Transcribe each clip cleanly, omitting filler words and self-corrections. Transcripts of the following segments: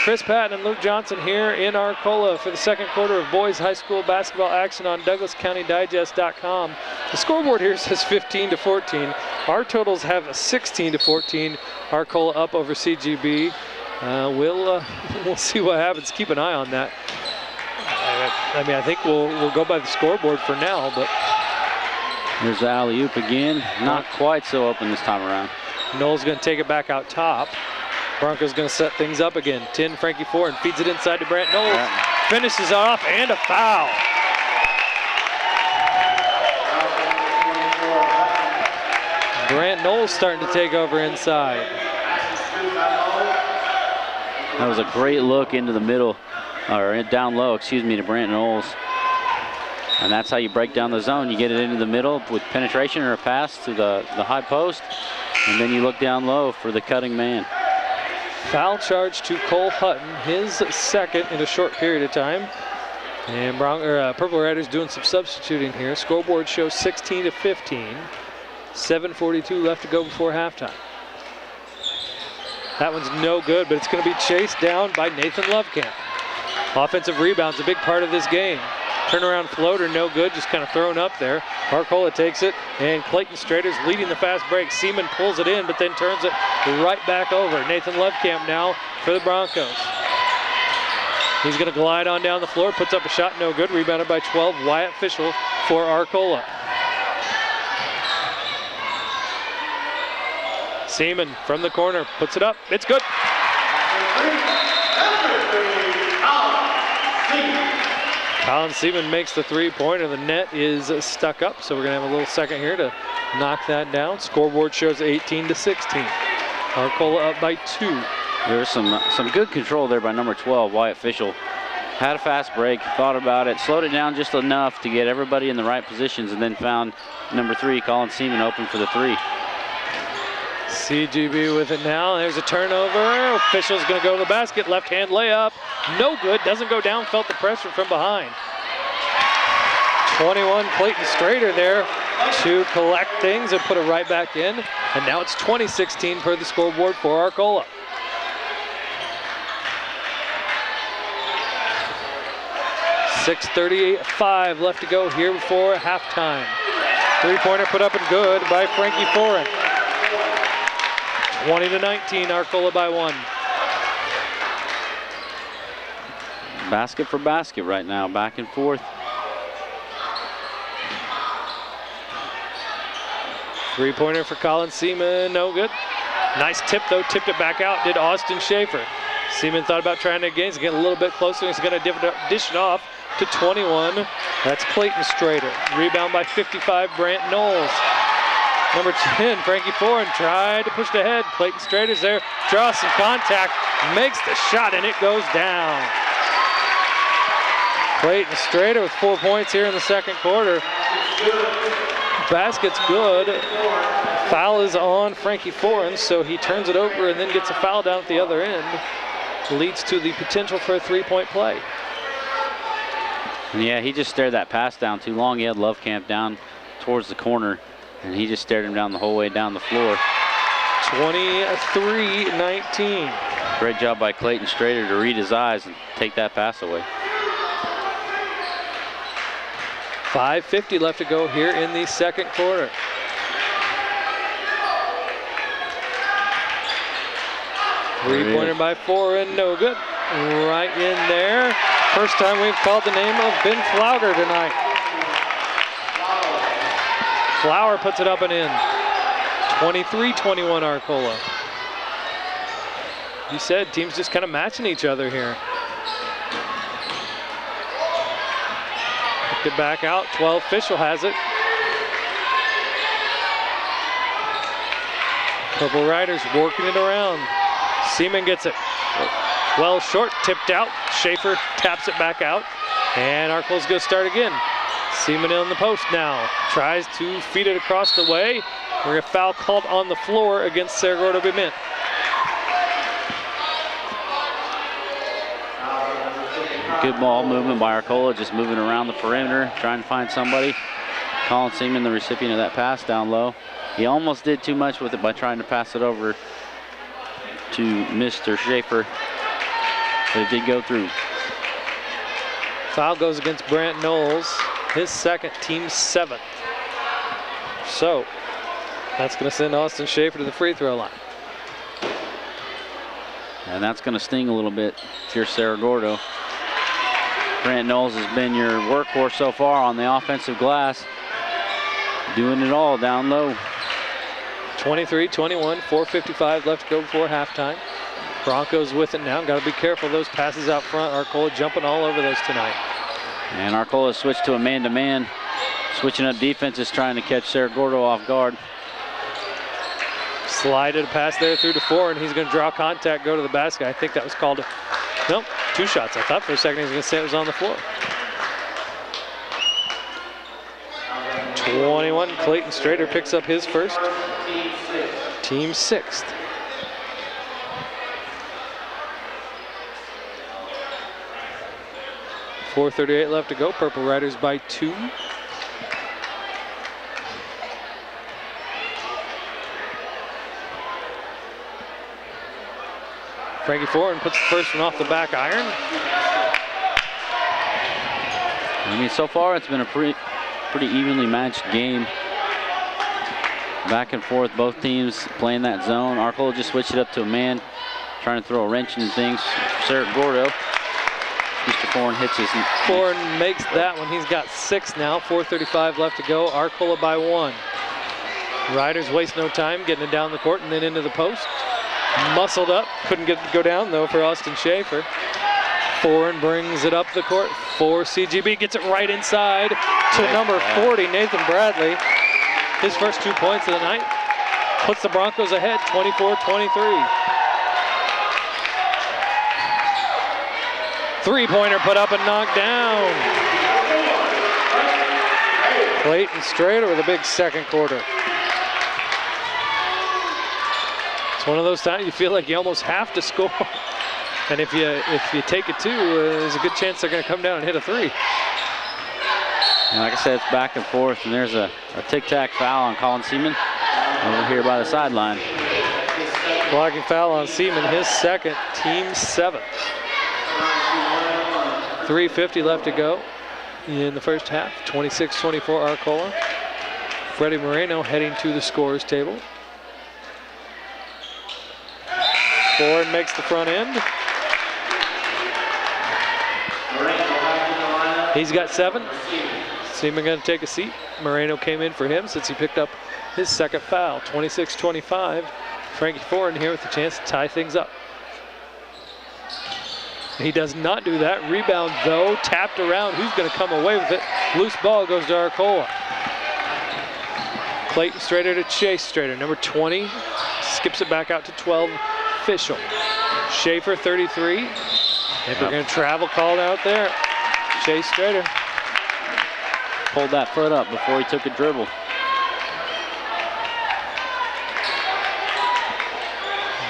Chris Patton and Luke Johnson here in Arcola for the second quarter of boys high school basketball action on DouglasCountyDigest.com. The scoreboard here says 15-14. Our totals have 16-14. Arcola up over CGB. We'll see what happens. Keep an eye on that. I mean, I think we'll go by the scoreboard for now, but. There's the alley-oop again. Not quite so open this time around. Noel's going to take it back out top. Bronco's going to set things up again. 10, Frankie Foran feeds it inside to Brant Knowles. Yeah. Finishes off, and a foul. Brant Knowles starting to take over inside. That was a great look into the middle, or down low, excuse me, to Brant Knowles. And that's how you break down the zone. You get it into the middle with penetration or a pass to the high post, and then you look down low for the cutting man. Foul charge to Cole Hutton, his second in a short period of time. And Purple Riders doing some substituting here. Scoreboard shows 16-15. 7:42 left to go before halftime. That one's no good, but it's going to be chased down by Nathan Lovekamp. Offensive rebound's a big part of this game. Turnaround floater, no good, just kind of thrown up there. Arcola takes it, and Clayton Strader's leading the fast break. Seaman pulls it in, but then turns it right back over. Nathan Lovekamp now for the Broncos. He's going to glide on down the floor, puts up a shot, no good. Rebounded by 12, Wyatt Fischel for Arcola. Seaman from the corner, puts it up, it's good. Colin Seaman makes the three-pointer. The net is stuck up, so we're going to have a little second here to knock that down. Scoreboard shows 18-16. Arcola up by 2. There's some good control there by number 12, Wyatt Fischel. Had a fast break, thought about it, slowed it down just enough to get everybody in the right positions, and then found number 3, Colin Seaman, open for the 3. CGB with it now. There's a turnover. Fischel's going to go to the basket. Left-hand layup. No good. Doesn't go down. Felt the pressure from behind. 21, Clayton Strader there to collect things and put it right back in. And now it's 20-16 per the scoreboard for Arcola. .6:38.5 left to go here before halftime. Three-pointer put up and good by Frankie Foran. 20-19, Arcola by 1. Basket for basket right now, back and forth. Three-pointer for Colin Seaman, no good. Nice tip though, tipped it back out, did Austin Schaefer. Seaman thought about trying to get a little bit closer. He's going to dish it off to 21. That's Clayton Strader. Rebound by 55, Brant Knowles. Number 10, Frankie Foran tried to push it ahead. Clayton Strader's there, draws some contact, makes the shot, and it goes down. Clayton Strader with 4 points here in the second quarter. Basket's good. Foul is on Frankie Foran, so he turns it over and then gets a foul down at the other end. Leads to the potential for a three-point play. Yeah, he just stared that pass down too long. He had Lovekamp down towards the corner, and he just stared him down the whole way down the floor. 23-19. Great job by Clayton Strader to read his eyes and take that pass away. 5:50 left to go here in the second quarter. Three-pointer by Foran, no good. Right in there. First time we've called the name of Ben Flauger tonight. Flower puts it up and in. 23-21 Arcola. You said teams just kind of matching each other here. Kicked it back out. 12, Fischel has it. Purple Riders working it around. Seaman gets it. Well short, tipped out. Schaefer taps it back out. And Arcola's going to start again. Seaman on the post now. Tries to feed it across the way. We're going to foul called on the floor against Cerro-Gordo Bement. Good ball movement by Arcola, just moving around the perimeter, trying to find somebody. Colin Seaman, the recipient of that pass down low. He almost did too much with it by trying to pass it over to Mr. Schaefer. but it did go through. Foul goes against Brant Knowles, his second, team 7th. So that's going to send Austin Schaefer to the free throw line. And that's going to sting a little bit if you're Cerro-Gordo. Brant Knowles has been your workhorse so far on the offensive glass, doing it all down low. 23-21, 4:55 left to go before halftime. Broncos with it now. Got to be careful those passes out front. Arcola jumping all over those tonight. And Arcola switched to a man-to-man, switching up defenses, trying to catch Cerro-Gordo off guard. Slided a pass there through to Foreign. He's going to draw contact, go to the basket. I think that was called. Nope, 2 shots. I thought for a second he was going to say it was on the floor. 21, Clayton Strader picks up his first. Team 6th. .438 left to go. Purple Riders by 2. Frankie Foreign puts the first one off the back iron. I mean, so far it's been a pretty evenly matched game. Back and forth, both teams playing that zone. Arcola just switched it up to a man, trying to throw a wrench in things. Cerro-Gordo. Mr. Foreign hits his. Foreign makes that one. He's got 6 now. 4:35 left to go. Arcola by 1. Riders waste no time getting it down the court and then into the post. Muscled up. Couldn't get it to go down though for Austin Schaefer. Foreign brings it up the court for CGB. Gets it right inside to number 40, Nathan Bradley. His first 2 points of the night. Puts the Broncos ahead, 24-23. Three-pointer put up and knocked down. Clayton Strader with a big second quarter. It's one of those times you feel like you almost have to score. And if you take it 2, there's a good chance they're going to come down and hit a 3. And like I said, it's back and forth, and there's a tic-tac foul on Colin Seaman over here by the sideline. Blocking foul on Seaman, his second, team 7th. 3:50 left to go in the first half. 26-24 Arcola. Freddie Moreno heading to the scorer's table. Ford makes the front end. He's got 7. Seaman going to take a seat. Moreno came in for him since he picked up his second foul. 26-25. Frankie Foreign here with a chance to tie things up. He does not do that. Rebound though, tapped around. Who's going to come away with it? Loose ball goes to Arcola. Clayton Strader to Chase Strader. Number 20 skips it back out to 12. Official. Schaefer 33. And we're going to travel called out there. Chase Strader. Pulled that foot up before he took a dribble.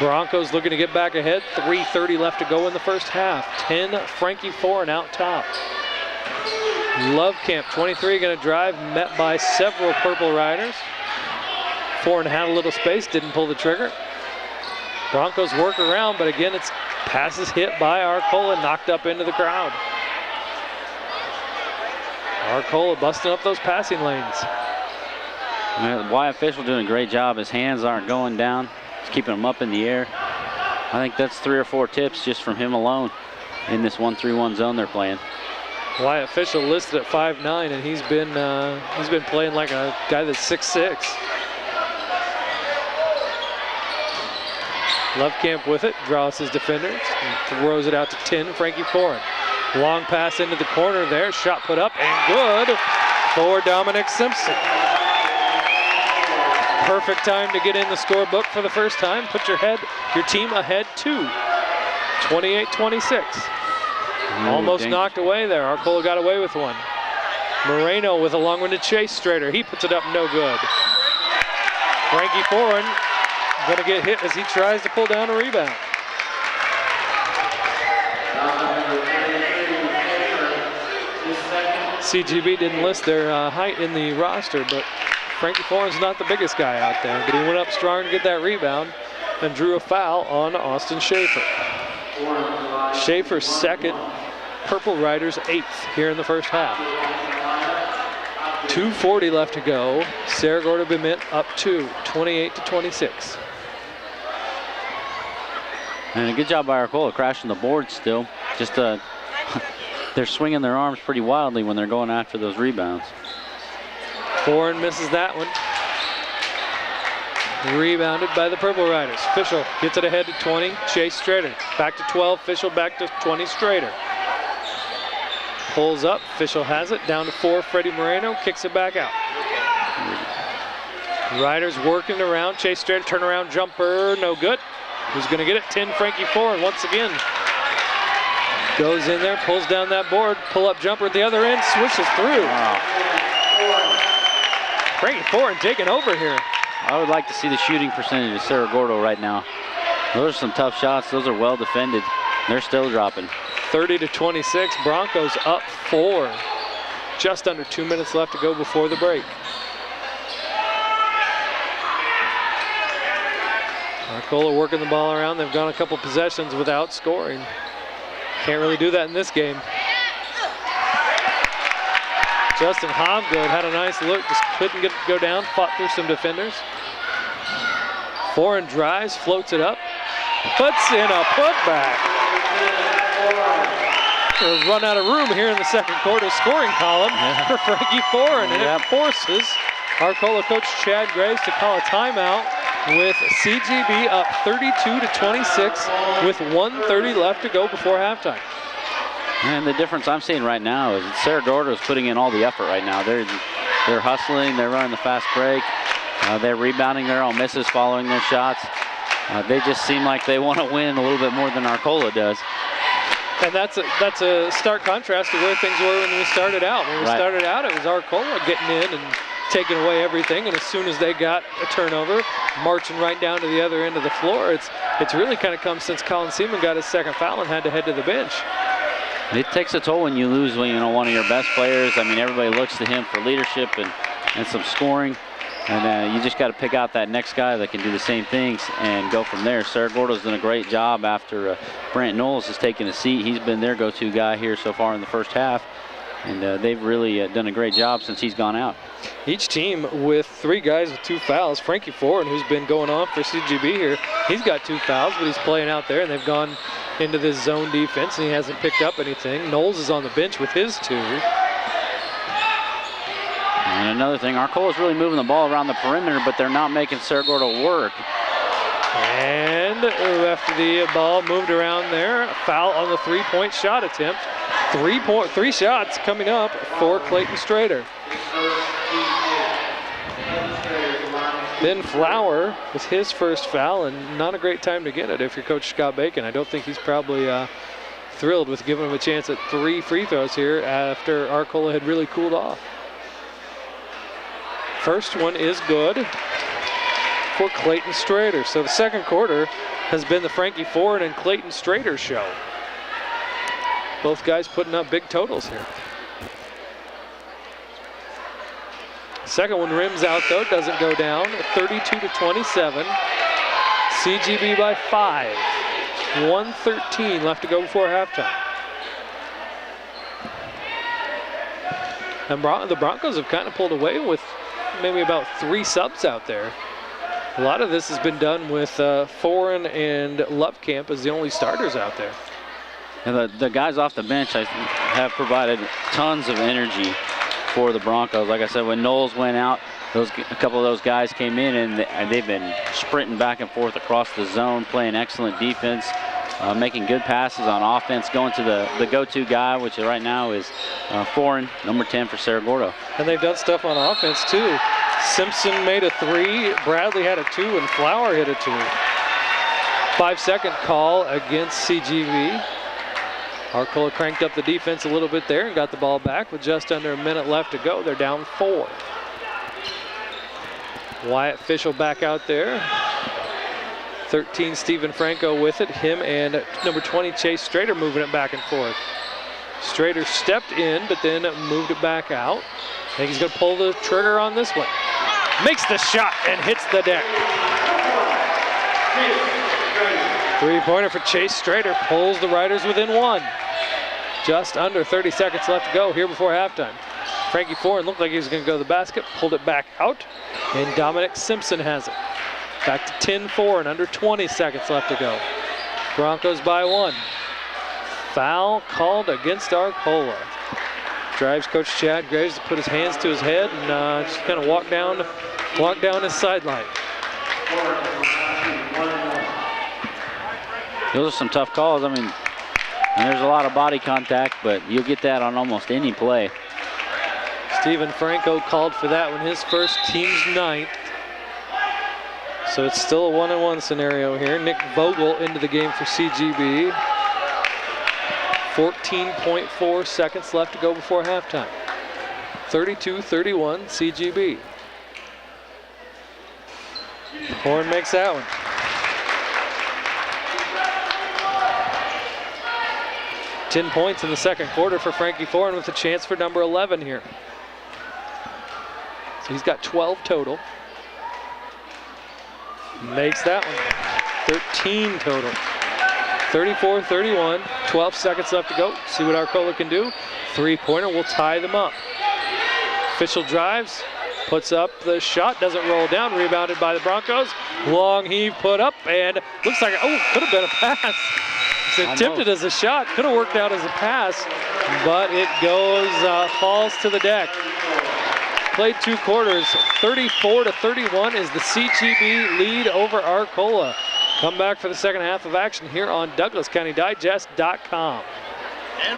Broncos looking to get back ahead. 3:30 left to go in the first half. 10 Frankie Foreign out top. Lovecamp 23 going to drive, met by several Purple Riders. Foreign had a little space, didn't pull the trigger. Broncos work around, but again it's passes hit by Arcola, knocked up into the crowd. Arcola busting up those passing lanes. The Wyatt Official doing a great job. His hands aren't going down. He's keeping them up in the air. I think that's 3 or 4 tips just from him alone in this 1-3-1 zone they're playing. Wyatt Official listed at 5'9", and he's been playing like a guy that's 6'6". Lovecamp with it, draws his defenders, and throws it out to 10, Frankie Foreign. Long pass into the corner there, shot put up and good for Dominic Simpson. Perfect time to get in the scorebook for the first time. Put your team ahead 2, 28-26. Almost knocked away there. Arcola got away with one. Moreno with a long one to Chase Strader. He puts it up, no good. Frankie Foreign going to get hit as he tries to pull down a rebound. CGB didn't list their height in the roster, but Frankie Foreign's not the biggest guy out there. But he went up strong to get that rebound and drew a foul on Austin Schaefer. Schaefer second, Purple Riders 8th here in the first half. 2:40 left to go. Cerro-Gordo Bement up 2, 28-26. And a good job by Arcola crashing the board still. Just they're swinging their arms pretty wildly when they're going after those rebounds. Foreign misses that one. Rebounded by the Purple Riders. Fischel gets it ahead to 20. Chase Strader. Back to 12. Fischel back to 20. Strader. Pulls up. Fischel has it. Down to 4. Freddie Moreno kicks it back out. Riders working around. Chase Strader. Turnaround jumper. No good. Who's going to get it? 10. Frankie Foreign once again. Goes in there. Pulls down that board. Pull up jumper at the other end. Swishes through. Wow. Frankie Foreign taking over here. I would like to see the shooting percentage of Cerro-Gordo right now. Those are some tough shots. Those are well defended. They're still dropping. 30-26. Broncos up 4. Just under 2 minutes left to go before the break. Arcola working the ball around. They've gone a couple possessions without scoring. Can't really do that in this game. Justin Hobgood had a nice look, just couldn't get it to go down, fought through some defenders. Foreign drives, floats it up, puts in a putback. We'll run out of room here in the second quarter scoring column for Frankie Foreign, and it forces Arcola coach Chad Graves to call a timeout with CGB up 32-26 with 1:30 left to go before halftime. And the difference I'm seeing right now is that Cerro-Gordo is putting in all the effort right now. They're hustling, they're running the fast break, they're rebounding their own misses, following their shots. They just seem like they want to win a little bit more than Arcola does. And that's a stark contrast to where things were when we started out. When we started out, it was Arcola getting in and taking away everything, and as soon as they got a turnover, marching right down to the other end of the floor. It's really kind of come since Colin Seaman got his second foul and had to head to the bench. It takes a toll when you lose one of your best players. I mean, everybody looks to him for leadership and some scoring. And you just got to pick out that next guy that can do the same things and go from there. Cerro-Gordo's done a great job after Brant Knowles has taken a seat. He's been their go-to guy here so far in the first half. And they've really done a great job since he's gone out. Each team with 3 guys with 2 fouls. Frankie Foreign, who's been going on for CGB here, he's got 2 fouls, but he's playing out there, and they've gone into this zone defense, and he hasn't picked up anything. Knowles is on the bench with his 2. And another thing, Arcola's really moving the ball around the perimeter, but they're not making Cerro-Gordo work. And after the ball moved around there, foul on the 3-point shot attempt. 3 shots coming up for Clayton Strader. Ben Flower with his first foul, and not a great time to get it if you're Coach Scott Bacon. I don't think he's probably thrilled with giving him a chance at 3 free throws here after Arcola had really cooled off. First one is good for Clayton Strader. So the second quarter has been the Frankie Foreign and Clayton Strader show. Both guys putting up big totals here. Second one rims out though, doesn't go down. 32-27. CGB by 5. 1:13 left to go before halftime. And the Broncos have kind of pulled away with maybe about 3 subs out there. A lot of this has been done with Foreign and Lovecamp as the only starters out there. And the guys off the bench have provided tons of energy for the Broncos. Like I said, when Knowles went out, a couple of those guys came in, and they've been sprinting back and forth across the zone, playing excellent defense, making good passes on offense, going to the go-to guy, which right now is Foreign, number 10 for Cerro-Gordo. And they've done stuff on offense too. Simpson made a 3, Bradley had a 2, and Flower hit a 2. 5-second call against CGV. Arcola cranked up the defense a little bit there and got the ball back with just under a minute left to go. They're down 4. Wyatt Fischel back out there. 13, Stephen Franco with it. Him and number 20, Chase Strader, moving it back and forth. Strader stepped in, but then moved it back out. I think he's going to pull the trigger on this one. Makes the shot and hits the deck. Three-pointer for Chase Strader pulls the Riders within one. Just under 30 seconds left to go here before halftime. Frankie Foran looked like he was going to go to the basket, pulled it back out, and Dominic Simpson has it. Back to 10-4 and under 20 seconds left to go. Broncos by one. Foul called against Arcola. Drives Coach Chad Graves to put his hands to his head and just kind of walk down his sideline. Those are some tough calls. I mean, there's a lot of body contact, but you'll get that on almost any play. Steven Franco called for that one, his first, team's 9th. So it's still a 1-on-1 scenario here. Nick Vogel into the game for CGB. 14.4 seconds left to go before halftime. 32-31 CGB. Horn makes that one. 10 points in the second quarter for Frankie Foran with a chance for number 11 here. So he's got 12 total. Makes that one. 13 total. 34-31, 12 seconds left to go. See what Arcola can do. Three-pointer will tie them up. Official drives, puts up the shot, doesn't roll down, rebounded by the Broncos. Long heave put up, and looks like, could have been a pass. It's attempted as a shot, could have worked out as a pass, but it goes, falls to the deck. Played 2 quarters, 34-31 is the CGB lead over Arcola. Come back for the second half of action here on DouglasCountyDigest.com.